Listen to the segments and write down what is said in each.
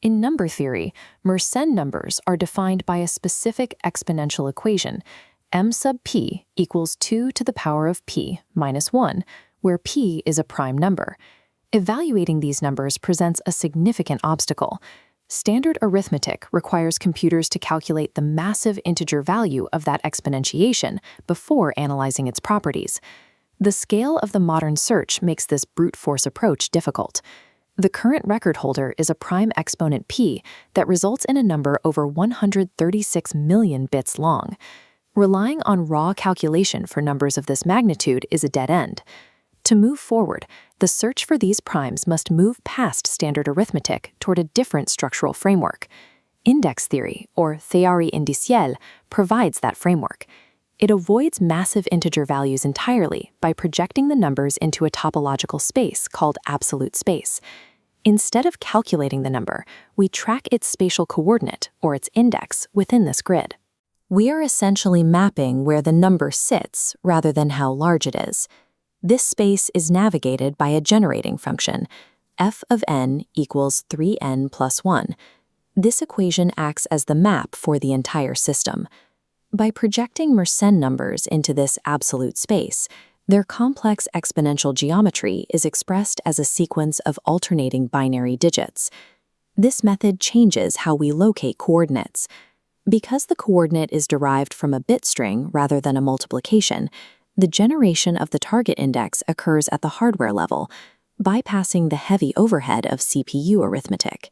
In number theory, Mersenne numbers are defined by a specific exponential equation, m sub p equals 2 to the power of p minus 1, where p is a prime number. Evaluating these numbers presents a significant obstacle. Standard arithmetic requires computers to calculate the massive integer value of that exponentiation before analyzing its properties. The scale of the modern search makes this brute force approach difficult. The current record holder is a prime exponent p that results in a number over 136 million bits long. Relying on raw calculation for numbers of this magnitude is a dead end. To move forward, the search for these primes must move past standard arithmetic toward a different structural framework. Index theory, or théorie indicielle, provides that framework. It avoids massive integer values entirely by projecting the numbers into a topological space called absolute space. Instead of calculating the number, we track its spatial coordinate, or its index, within this grid. We are essentially mapping where the number sits rather than how large it is. This space is navigated by a generating function, f of n equals 3n plus 1. This equation acts as the map for the entire system. By projecting Mersenne numbers into this absolute space, their complex exponential geometry is expressed as a sequence of alternating binary digits. This method changes how we locate coordinates. Because the coordinate is derived from a bit string rather than a multiplication, the generation of the target index occurs at the hardware level, bypassing the heavy overhead of CPU arithmetic.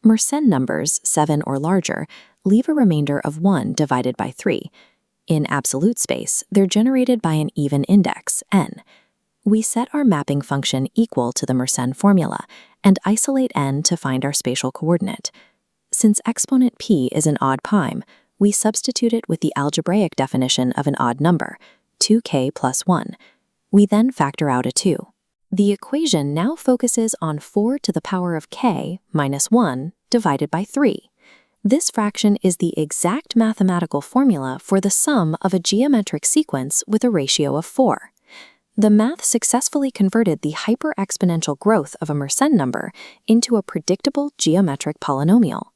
Mersenne numbers, 7 or larger, leave a remainder of 1 divided by 3. In absolute space, they're generated by an even index, n. We set our mapping function equal to the Mersenne formula and isolate n to find our spatial coordinate. Since exponent p is an odd prime, we substitute it with the algebraic definition of an odd number, 2k plus 1. We then factor out a 2. The equation now focuses on 4 to the power of k minus 1 divided by 3. This fraction is the exact mathematical formula for the sum of a geometric sequence with a ratio of 4. The math successfully converted the hyper-exponential growth of a Mersenne number into a predictable geometric polynomial.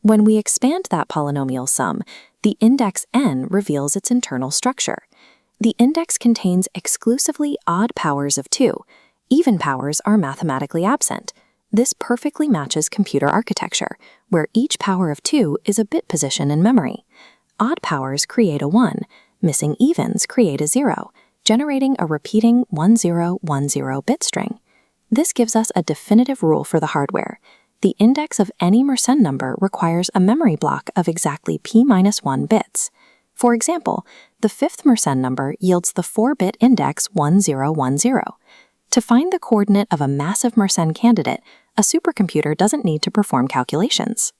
When we expand that polynomial sum, the index n reveals its internal structure. The index contains exclusively odd powers of 2. Even powers are mathematically absent. This perfectly matches computer architecture, where each power of 2 is a bit position in memory. Odd powers create a 1, missing evens create a 0, generating a repeating 1010 bit string. This gives us a definitive rule for the hardware. The index of any Mersenne number requires a memory block of exactly p-1 bits. For example, the fifth Mersenne number yields the 4-bit index 1010. To find the coordinate of a massive Mersenne candidate, a supercomputer doesn't need to perform calculations.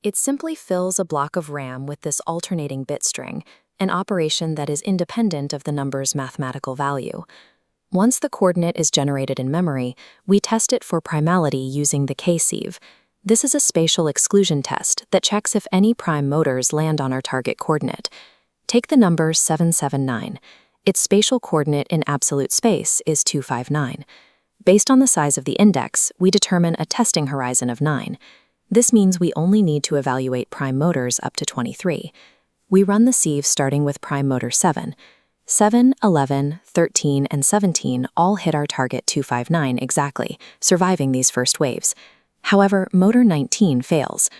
It simply fills a block of RAM with this alternating bit string, an operation that is independent of the number's mathematical value. Once the coordinate is generated in memory, we test it for primality using the k-sieve. This is a spatial exclusion test that checks if any prime motors land on our target coordinate. Take the number 779. Its spatial coordinate in absolute space is 259. Based on the size of the index, we determine a testing horizon of 9. This means we only need to evaluate prime motors up to 23. We run the sieve starting with prime motor 7. 7, 11, 13, and 17 all hit our target 259 exactly, surviving these first waves. However, motor 19 fails.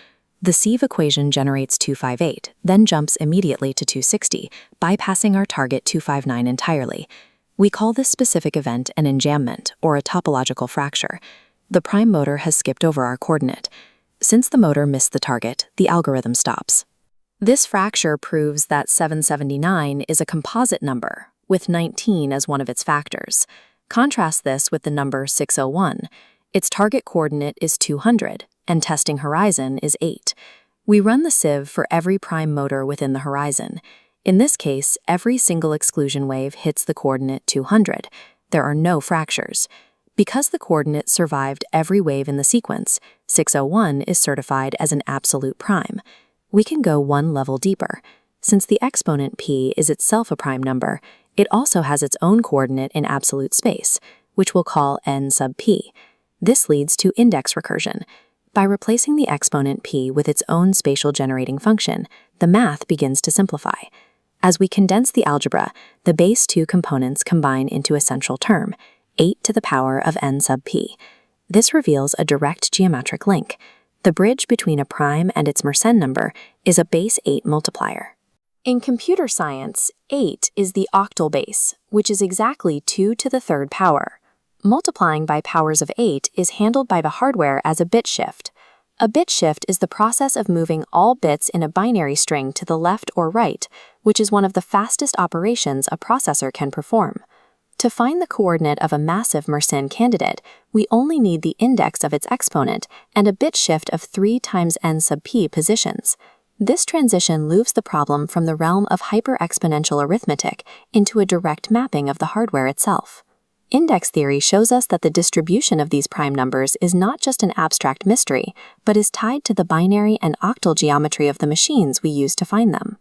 The sieve equation generates 258, then jumps immediately to 260, bypassing our target 259 entirely. We call this specific event an enjambment, or a topological fracture. The prime motor has skipped over our coordinate. Since the motor missed the target, the algorithm stops. This fracture proves that 779 is a composite number, with 19 as one of its factors. Contrast this with the number 601. Its target coordinate is 200, and testing horizon is 8. We run the sieve for every prime motor within the horizon. In this case, every single exclusion wave hits the coordinate 200. There are no fractures. Because the coordinate survived every wave in the sequence, 601 is certified as an absolute prime. We can go one level deeper. Since the exponent p is itself a prime number, it also has its own coordinate in absolute space, which we'll call n sub p. This leads to index recursion. By replacing the exponent p with its own spatial generating function, the math begins to simplify. As we condense the algebra, the base two components combine into a central term, 8 to the power of n sub p. This reveals a direct geometric link. The bridge between a prime and its Mersenne number is a base 8 multiplier. In computer science, 8 is the octal base, which is exactly 2 to the third power. Multiplying by powers of 8 is handled by the hardware as a bit shift. A bit shift is the process of moving all bits in a binary string to the left or right, which is one of the fastest operations a processor can perform. To find the coordinate of a massive Mersenne candidate, we only need the index of its exponent and a bit shift of 3 times n sub p positions. This transition moves the problem from the realm of hyper-exponential arithmetic into a direct mapping of the hardware itself. Index theory shows us that the distribution of these prime numbers is not just an abstract mystery, but is tied to the binary and octal geometry of the machines we use to find them.